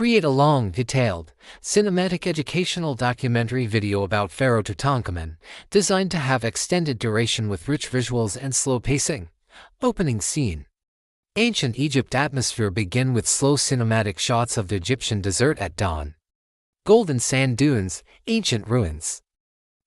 Create a long, detailed, cinematic educational documentary video about Pharaoh Tutankhamun, designed to have extended duration with rich visuals and slow pacing. Opening scene. Ancient Egypt atmosphere. Begin with slow cinematic shots of the Egyptian desert at dawn. Golden sand dunes, ancient ruins,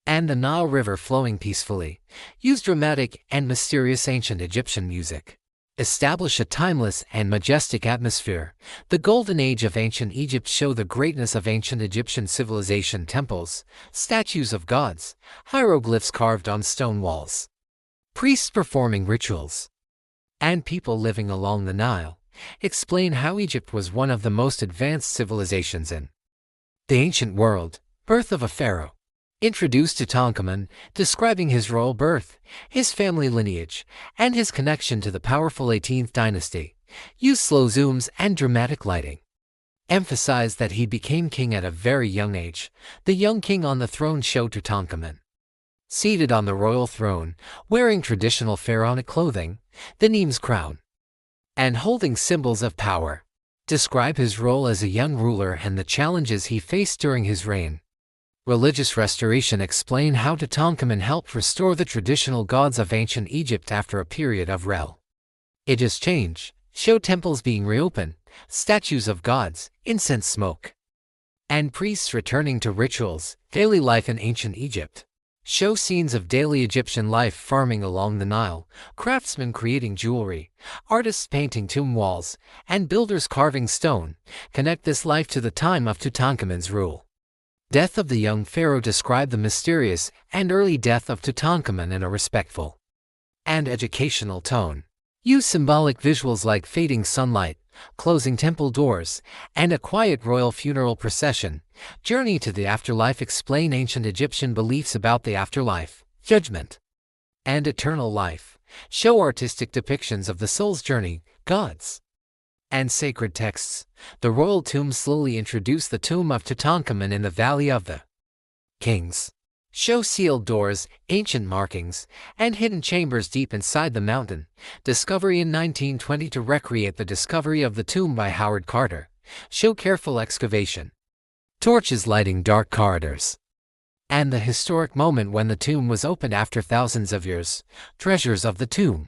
and the Nile River flowing peacefully. Use dramatic and mysterious ancient Egyptian music. Establish a timeless and majestic atmosphere. The golden age of ancient Egypt show the greatness of ancient Egyptian civilization. Temples, statues of gods, hieroglyphs carved on stone walls, priests performing rituals, and people living along the Nile. Explain how Egypt was one of the most advanced civilizations in the ancient world. Birth of a pharaoh. Introduce Tutankhamun, describing his royal birth, his family lineage, and his connection to the powerful 18th dynasty. Use slow zooms and dramatic lighting. Emphasize that he became king at a very young age. The young king on the throne. Show Tutankhamun seated on the royal throne, wearing traditional pharaonic clothing, the Nemes crown, and holding symbols of power. Describe his role as a young ruler and the challenges he faced during his reign. Religious restoration. Explain how Tutankhamun helped restore the traditional gods of ancient Egypt after a period of religious change. Show temples being reopened, statues of gods, incense smoke, and priests returning to rituals. Daily life in ancient Egypt. Show scenes of daily Egyptian life. Farming along the Nile, craftsmen creating jewelry, artists painting tomb walls, and builders carving stone. Connect this life to the time of Tutankhamun's rule. Death of the young pharaoh. Describe the mysterious and early death of Tutankhamun in a respectful and educational tone. Use symbolic visuals like fading sunlight, closing temple doors, and a quiet royal funeral procession. Journey to the afterlife. Explain ancient Egyptian beliefs about the afterlife, judgment, and eternal life. Show artistic depictions of the soul's journey, gods, and sacred texts. The royal tomb. Slowly introduce the tomb of Tutankhamun in the Valley of the Kings. Show sealed doors, ancient markings, and hidden chambers deep inside the mountain. Discovery in 1920 to recreate the discovery of the tomb by Howard Carter. Show careful excavation, torches lighting dark corridors, and the historic moment when the tomb was opened after thousands of years. Treasures of the tomb.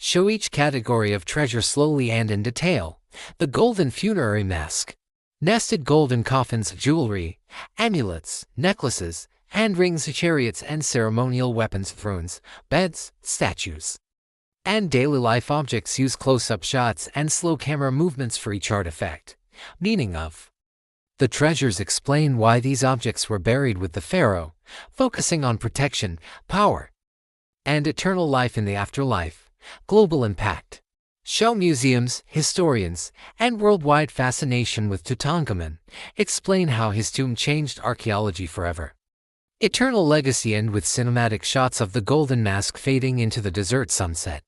Show each category of treasure slowly and in detail. The golden funerary mask, nested golden coffins, jewelry, amulets, necklaces, and rings, chariots and ceremonial weapons, thrones, beds, statues, and daily life objects. Use close-up shots and slow camera movements for each artifact. Meaning of the treasures. Explain why these objects were buried with the pharaoh, focusing on protection, power, and eternal life in the afterlife. Global impact. Show museums, historians, and worldwide fascination with Tutankhamun. Explain how his tomb changed archaeology forever. Eternal legacy. End with cinematic shots of the golden mask fading into the desert sunset.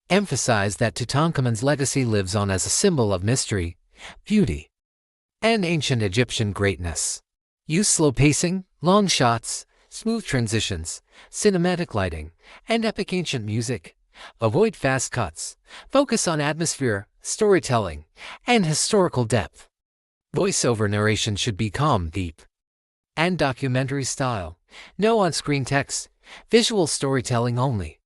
Emphasize that Tutankhamun's legacy lives on as a symbol of mystery, beauty, and ancient Egyptian greatness. Use slow pacing, long shots, smooth transitions, cinematic lighting, and epic ancient music. Avoid fast cuts. Focus on atmosphere, storytelling, and historical depth. Voiceover narration should be calm, deep, and documentary style. No on-screen text. Visual storytelling only.